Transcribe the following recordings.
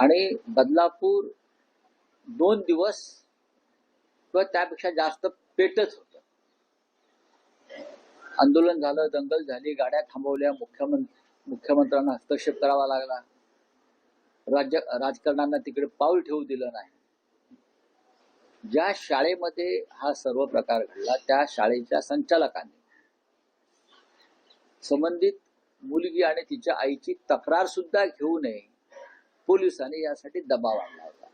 आणि बदलापूर 2 दिवस किंवा त्यापेक्षा जास्त पेटत होतं. आंदोलन झालं, दंगल झाली, गाड्या थांबवल्या, मुख्यमंत्र्यांना हस्तक्षेप करावा लागला. राजकारण्यांना तिकडे पाऊल ठेवू दिलं नाही. ज्या शाळेमध्ये हा सर्व प्रकार घडला त्या शाळेच्या संचालकांनी संबंधित मुलगी आणि तिच्या आईची तक्रार सुद्धा घेऊ नये पोलिसांनी यासाठी दबाव आणला होता.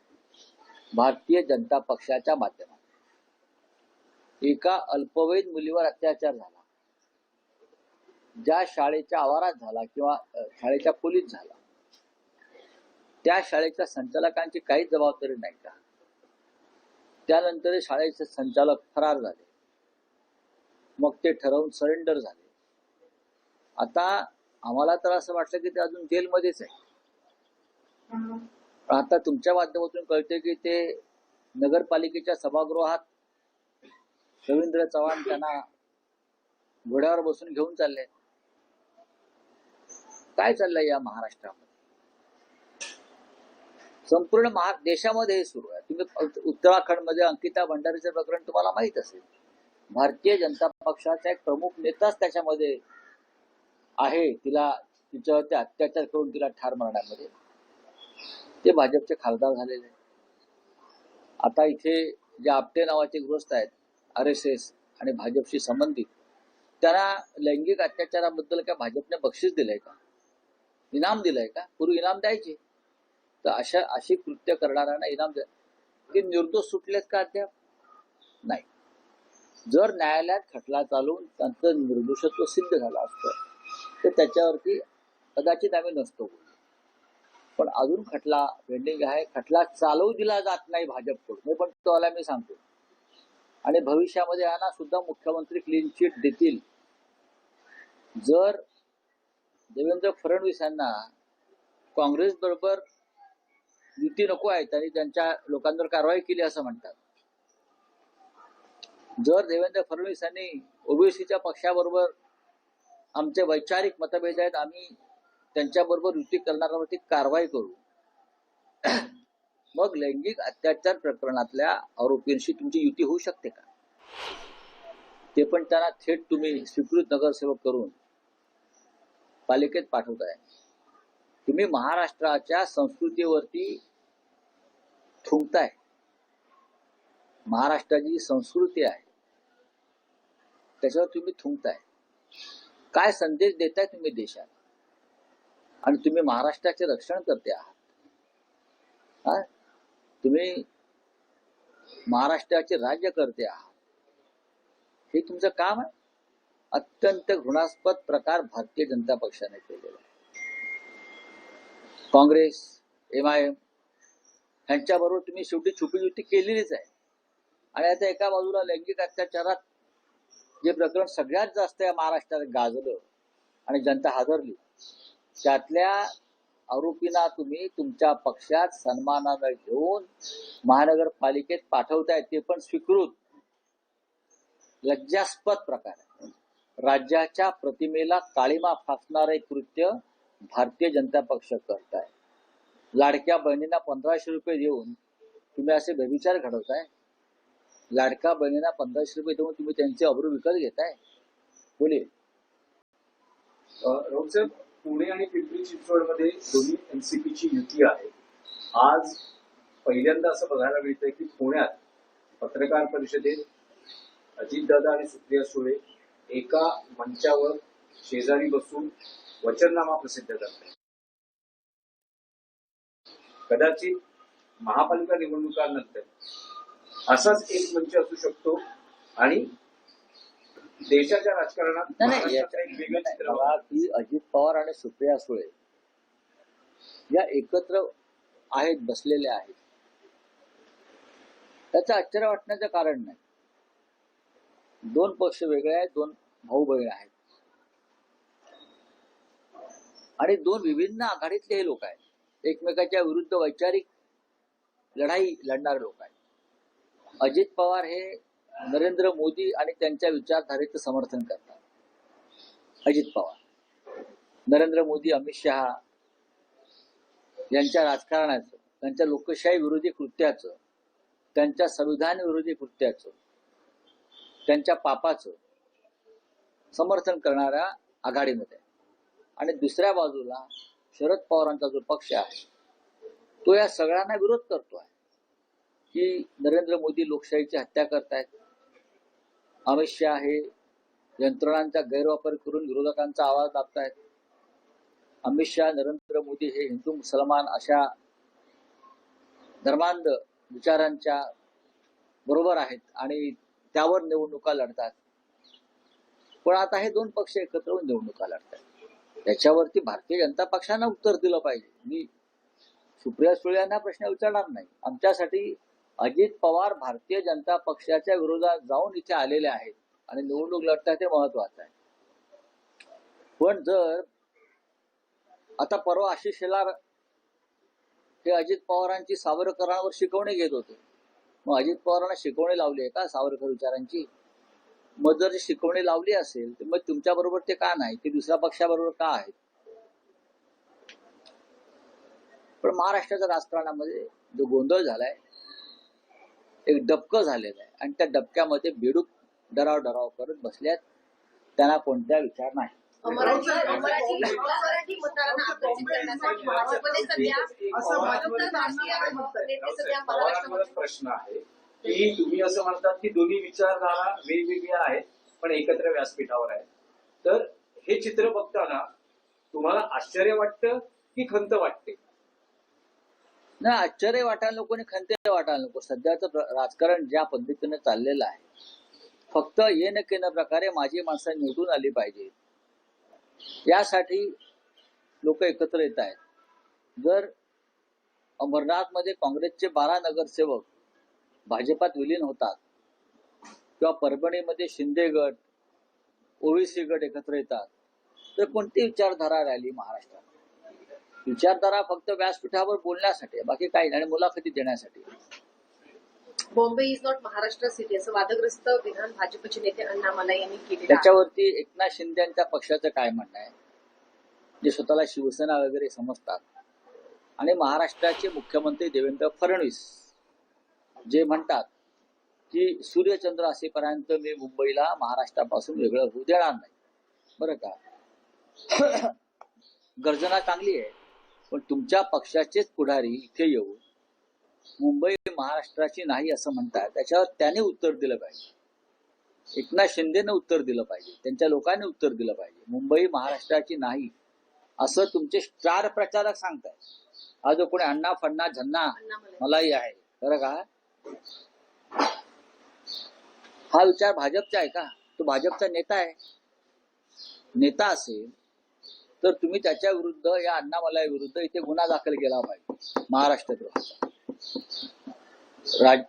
भारतीय जनता पक्षाच्या माध्यमातून एका अल्पवयीन मुलीवर अत्याचार झाला, ज्या शाळेच्या आवारात झाला किंवा शाळेच्या खोलीत झाला, त्या शाळेच्या संचालकांची काही जबाबदारी नाही का? त्यानंतर शाळेचे संचालक फरार झाले, मग ते ठरवून सरेंडर झाले. आता आम्हाला तर असं वाटलं की ते अजून जेलमध्येच आहे. आता तुमच्या माध्यमातून कळते की ते नगरपालिकेच्या सभागृहात रवींद्र चव्हाण त्यांना घोड्यावर बसून घेऊन चालले. काय चाललंय या महाराष्ट्रामध्ये? संपूर्ण देशामध्ये हे सुरू आहे. तुम्ही उत्तराखंडमध्ये अंकिता भंडारीचं प्रकरण तुम्हाला माहित असेल. भारतीय जनता पक्षाचा एक प्रमुख नेताच त्याच्यामध्ये आहे. तिच्यावरती अत्याचार करून तिला ठार मारण्यामध्ये ते भाजपचे खासदार झालेले. आता इथे जे आपटे नावाचे गृहस्थ आहेत RSS आणि भाजपशी संबंधित, त्यांना लैंगिक अत्याचाराबद्दल काय भाजपने बक्षीस दिलंय का? इनाम दिलंय का? पूर्वी इनाम द्यायचे. तर अशी कृत्य करणाऱ्यांना इनाम द्या. ते निर्दोष सुटलेत का अद्याप? नाही. जर न्यायालयात खटला चालवून त्यांचं निर्दोषत्व सिद्ध झालं असतं तर त्याच्यावरती कदाचित आम्ही नसतो. पण अजून खटला पेंडिंग आहे. खटला चालवू दिला जात नाही भाजपकडून, पण तो मी सांगतो. आणि भविष्यामध्ये यांना सुद्धा मुख्यमंत्री क्लीन चिट देतील. जर देवेंद्र फडणवीस यांना काँग्रेस बरोबर युती नको आहे तरी त्यांच्या लोकांवर कारवाई केली असं म्हणतात. जर देवेंद्र फडणवीस यांनी ओबीसीच्या पक्षाबरोबर आमचे वैचारिक मतभेद आहेत, आम्ही त्यांच्याबरोबर युती करणाऱ्यावरती कारवाई करू, मग लैंगिक अत्याचार प्रकरणातल्या आरोपींशी तुमची युती होऊ शकते का? ते पण त्यांना थेट तुम्ही स्वीकृत नगरसेवक करून पालिकेत पाठवताय. तुम्ही महाराष्ट्राच्या संस्कृतीवरती थुंकताय. महाराष्ट्राची संस्कृती आहे त्याच्यावर तुम्ही थुंकताय. काय संदेश देताय तुम्ही देशाला? आणि तुम्ही महाराष्ट्राचे रक्षण करते आहात. तुम्ही महाराष्ट्राचे राज्य करते आहात. हे तुमचं काम आहे. अत्यंत घृणास्पद प्रकार भारतीय जनता पक्षाने केलेला आहे. काँग्रेस, MIM यांच्याबरोबर तुम्ही शेवटी छुपी युती केलेलीच आहे. आणि आता एका बाजूला लैंगिक अत्याचारात जे प्रकरण सगळ्यात जास्त या महाराष्ट्रात गाजलं आणि जनता हादरली, त्यातल्या आरोपींना तुम्ही तुमच्या पक्षात सन्मानानं घेऊन महानगरपालिकेत पाठवताय, ते पण स्वीकृत. लज्जास्पद प्रकार आहे. राज्याच्या प्रतिमेला काळीमा फासणारे कृत्य भारतीय जनता पक्ष करताय. लाडक्या बहिणींना 1500 रुपये देऊन तुम्ही असे व्यभिचार घडवताय. लाडक्या बहिणींना 1500 रुपये देऊन तुम्ही त्यांचे अब्रू विकत घेताय. बोले राऊत, पुणे आणि पिंपरी चिंचवडमध्ये दोन्ही NCPची युती आहे. आज पहिल्यांदा असं बघायला मिळतंय की पुण्यात पत्रकार परिषदेत अजितदादा आणि सुप्रिया सुळे एका मंचावर शेजारी बसून वचननामा प्रसिद्ध करतात. कदाचित महापालिका निवडणुकांनंतर असाच एक मंच असू शकतो आणि देशाच्या राजकारणात अजित पवार आणि सुप्रिया सुळे या एकत्र आहेत, बसलेल्या आहेत. त्याचं आश्चर्य वाटण्याचं कारण नाही. दोन पक्ष वेगळे आहेत, दोन भाऊ बहीण आहेत आणि दोन विभिन्न आघाडीतले हे लोक आहेत. एकमेकाच्या विरुद्ध वैचारिक लढाई लढणारे लोक आहेत. अजित पवार हे नरेंद्र मोदी आणि त्यांच्या विचारधारेचं समर्थन करतात. अजित पवार नरेंद्र मोदी, अमित शहा यांच्या राजकारणाचं त्यांच्या लोकशाही विरोधी कृत्याचं, त्यांच्या संविधान विरोधी कृत्याचं, त्यांच्या पापाचं समर्थन करणाऱ्या आघाडीमध्ये. आणि दुसऱ्या बाजूला शरद पवारांचा जो पक्ष आहे तो या सगळ्यांना विरोध करतो आहे की नरेंद्र मोदी लोकशाहीची हत्या करतायत, अमित शहा हे यंत्रणांचा गैरवापर करून विरोधकांचा आवाज दाबतायत, अमित शहा नरेंद्र मोदी हे हिंदू मुसलमान अशा धर्मांध विचारांच्या बरोबर आहेत आणि त्यावर निवडणुका लढतात. पण आता हे दोन पक्ष एकत्र होऊन निवडणुका लढतात. त्याच्यावरती भारतीय जनता पक्षानं उत्तर दिलं पाहिजे. मी सुप्रिया सुळे यांना प्रश्न विचारणार नाही. आमच्यासाठी अजित पवार भारतीय जनता पक्षाच्या विरोधात जाऊन इथे आलेले आहेत आणि निवडणूक लढतात हे महत्वाचं आहे. पण जर आता परवा आशिष शेलार हे अजित पवारांची सावरकरांवर शिकवणी घेत होते. मग अजित पवारांना शिकवणी लावली आहे का सावरकर विचारांची? मग जर शिकवणी लावली असेल तर मग तुमच्या बरोबर ते का नाही, ते दुसऱ्या पक्षाबरोबर का आहेत? पण महाराष्ट्राच्या राजकारणामध्ये जो गोंधळ झालाय, एक डबकं झालेलं आहे आणि त्या डबक्यामध्ये बेडूक डराव करत बसल्यात. त्यांना कोणता विचार नाही. मराठी मतदारांना आकर्षित करण्यासाठी भाजपने सध्या महाराष्ट्रामध्ये प्रश्न आहे की तुम्ही असं म्हणतात की दोन्ही विचारधारा वेगवेगळ्या आहेत पण एकत्र व्यासपीठावर आहेत. तर हे चित्र बघताना तुम्हाला आश्चर्य वाटतं की खंत वाटते? नाही, आश्चर्य वाटायला नको आणि खंत वाटायला नको. सध्याचं राजकारण ज्या पद्धतीने चाललेलं आहे, फक्त ये न केन प्रकारे माझी माणसं निवडून आली पाहिजे यासाठी लोक एकत्र येत आहेत. जर अमरनाथमध्ये काँग्रेसचे 12 नगरसेवक भाजपात विलीन होतात किंवा परभणीमध्ये शिंदे गट, ओबीसी गट एकत्र येतात, तर कोणती विचारधारा राहिली महाराष्ट्रात? विचारधारा फक्त व्यासपीठावर बोलण्यासाठी, बाकी काही नाही, आणि मुलाखती देण्यासाठी. Bombay is not Maharashtra city असं वादग्रस्त विधान भाजपचे नेते अण्णामलाई यांनी केले. त्याच्यावरती एकनाथ शिंदे यांच्या पक्षाचं काय म्हणणं आहे, जे स्वतःला शिवसेना वगैरे समजतात, आणि महाराष्ट्राचे मुख्यमंत्री देवेंद्र फडणवीस जे म्हणतात की सूर्यचंद्र असेपर्यंत मी मुंबईला महाराष्ट्रापासून वेगळं होऊ देणार नाही. बरं का, गर्जना चांगली आहे, पण तुमच्या पक्षाचेच पुढारी इथे येऊन मुंबई महाराष्ट्राची नाही असं म्हणतात, त्याच्यावर त्याने उत्तर दिलं पाहिजे. एकनाथ शिंदेने उत्तर दिलं पाहिजे, त्यांच्या लोकांनी उत्तर दिलं पाहिजे. मुंबई महाराष्ट्राची नाही असं तुमचे स्टार प्रचारक सांगतायत. हा जो कोणी अण्णा फण्णा झन्ना मलाही आहे, बरं का, हा विचार भाजपचा आहे का? तो भाजपचा नेता आहे. नेता असेल तर तुम्ही त्याच्या विरुद्ध, या अण्णामलाई विरुद्ध इथे गुन्हा दाखल केला पाहिजे महाराष्ट्रात.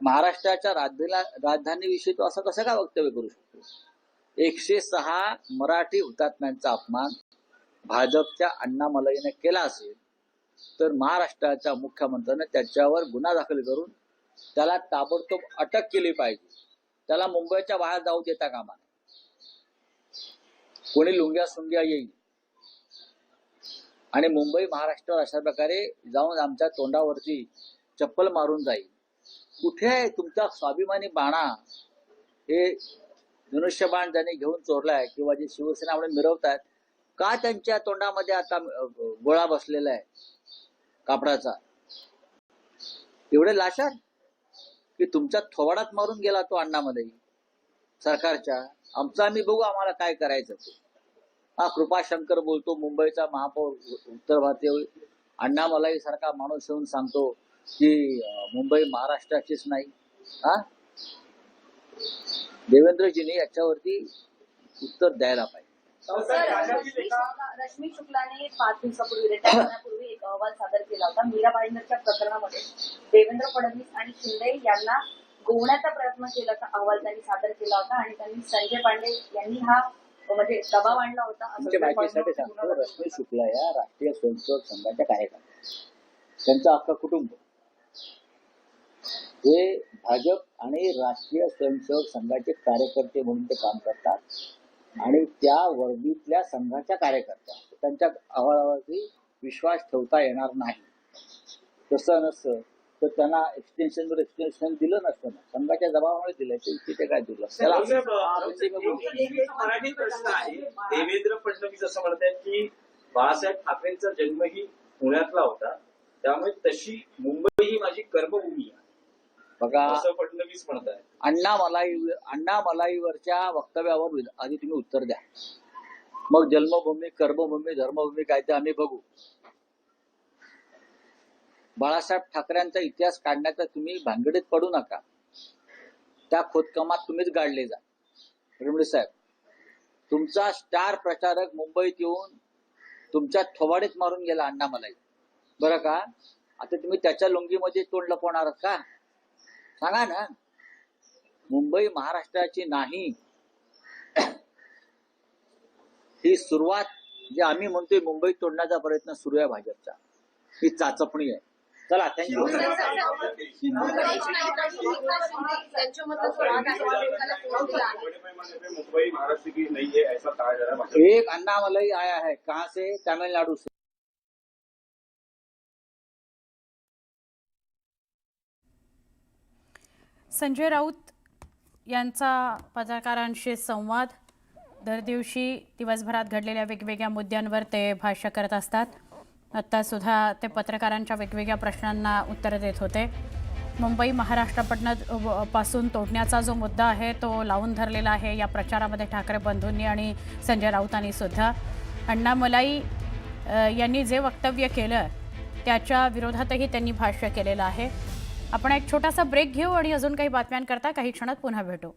महाराष्ट्राच्या राजधानीविषयी तो असं कसं काय वक्तव्य करू शकतो? 106 मराठी हुतात्म्यांचा अपमान भाजपच्या अण्णामलाईने केला असेल तर महाराष्ट्राच्या मुख्यमंत्र्याने त्याच्यावर गुन्हा दाखल करून त्याला ताबडतोब अटक केली पाहिजे. त्याला मुंबईच्या बाहेर जाऊ देता कामा नये. कोणी लुंग्या सुंग्या येईल आणि मुंबई महाराष्ट्र अशा प्रकारे जाऊन आमच्या तोंडावरती चप्पल मारून जाईल. कुठे आहे तुमचा स्वाभिमानी बाणा? हे धनुष्यबाण ज्यांनी घेऊन चोरलाय किंवा जे शिवसेना म्हणून मिरवतायत, का त्यांच्या तोंडामध्ये आता गोळा बसलेला आहे कापडाचा? एवढे लाचार की तुमच्या थोबाडात मारून गेला तो अण्णामलाई सरकारच्या. आमचं आम्ही बघू, आम्हाला काय करायचं ते. हा कृपाशंकर बोलतो, मुंबईचा महापौर उत्तर भारतीय अण्णामलाई सारखा माणूस येऊन सांगतो की मुंबई महाराष्ट्राचीच नाही. हा, देवेंद्रजींनी याच्यावरती उत्तर द्यायला पाहिजे. रश्मी शुक्लाने 5 दिवसापूर्वी रिटायर होण्यापूर्वी एक अहवाल सादर केला होता. मीरा भाईंदरच्या प्रकरणामध्ये देवेंद्र फडणवीस आणि शिंदे यांना गोवण्याचा प्रयत्न केल्याचा अहवाल त्यांनी सादर केला होता आणि त्यांनी संजय पांडे यांनी हा म्हणजे दबाव आणला होता. माहितीसाठी सांगतो, रश्मी शुक्ला या राष्ट्रीय स्वयंसेवक संघाच्या कार्यकर्त्या, त्यांचं अख्खं कुटुंब हे भाजप आणि राष्ट्रीय स्वयंसेवक संघाचे कार्यकर्ते म्हणून ते काम करतात आणि त्या वर्दीतल्या संघाच्या कार्यकर्त्या. त्यांच्या अहवालावरती विश्वास ठेवता येणार नाही. तसं नसतं तर त्यांना एक्सटेन्शन दिलं नसतं ना, संघाच्या दबावामुळे दिलंय. तिथे काय दिलं त्याला एक मराठी प्रश्न आहे. देवेंद्र फडणवीस असं म्हणतात की बाळासाहेब ठाकरेंचा जन्मही पुण्यातला होता, त्यामुळे तशी मुंबई ही माझी कर्मभूमी आहे बघा, असं फडणवीस म्हणतात. अण्णा मलाईवरच्या वक्तव्यावर आधी तुम्ही उत्तर द्या, मग जन्मभूमी, कर्मभूमी, धर्मभूमी काय ते आम्ही बघू. बाळासाहेब ठाकरेंचा इतिहास काढण्याचा तुम्ही भानगडीत पडू नका. त्या खोदकामात तुम्हीच गाडले जा. फडणवीस साहेब, तुमचा स्टार प्रचारक मुंबईत येऊन तुमच्या थोबाडीत मारून गेला अण्णा मलाई, बरं का? आता तुम्ही त्याच्या लुंगीमध्ये तोंड लपवणार आहात का? सांगा ना. मुंबई महाराष्ट्राची नाही, ही सुरुवात जे आम्ही म्हणतोय मुंबई तोडण्याचा प्रयत्न सुरू आहे भाजपचा, ही चाचपणी आहे. चला, थँक्यू. त्यांच्यामधला जो राग आहे तो एकाला फोन केला आहे. मुंबई महाराष्ट्र की नहीं है ऐसा कहा जा रहा है. एक अन्ना मलाई आया है, कहाँ से? तमिलनाडु से. संजय राऊत यांचा पत्रकारांशी संवाद. दर दिवशी दिवसभरात घडलेल्या वेगवेगळ्या मुद्द्यांवर ते भाष्य करत असतात. आत्तासुद्धा ते पत्रकारांच्या वेगवेगळ्या प्रश्नांना उत्तर देत होते. मुंबई महाराष्ट्रापासून तोडण्याचा जो मुद्दा आहे तो लावून धरलेला आहे या प्रचारामध्ये ठाकरे बंधूंनी आणि संजय राऊतांनी सुद्धा. अण्णा मलाई यांनी जे वक्तव्य केलं त्याच्या विरोधातही त्यांनी भाष्य केलेलं आहे. आपण एक छोटासा ब्रेक घेऊ आणि अजून काही बातम्यांकरता काही क्षणात पुन्हा भेटू.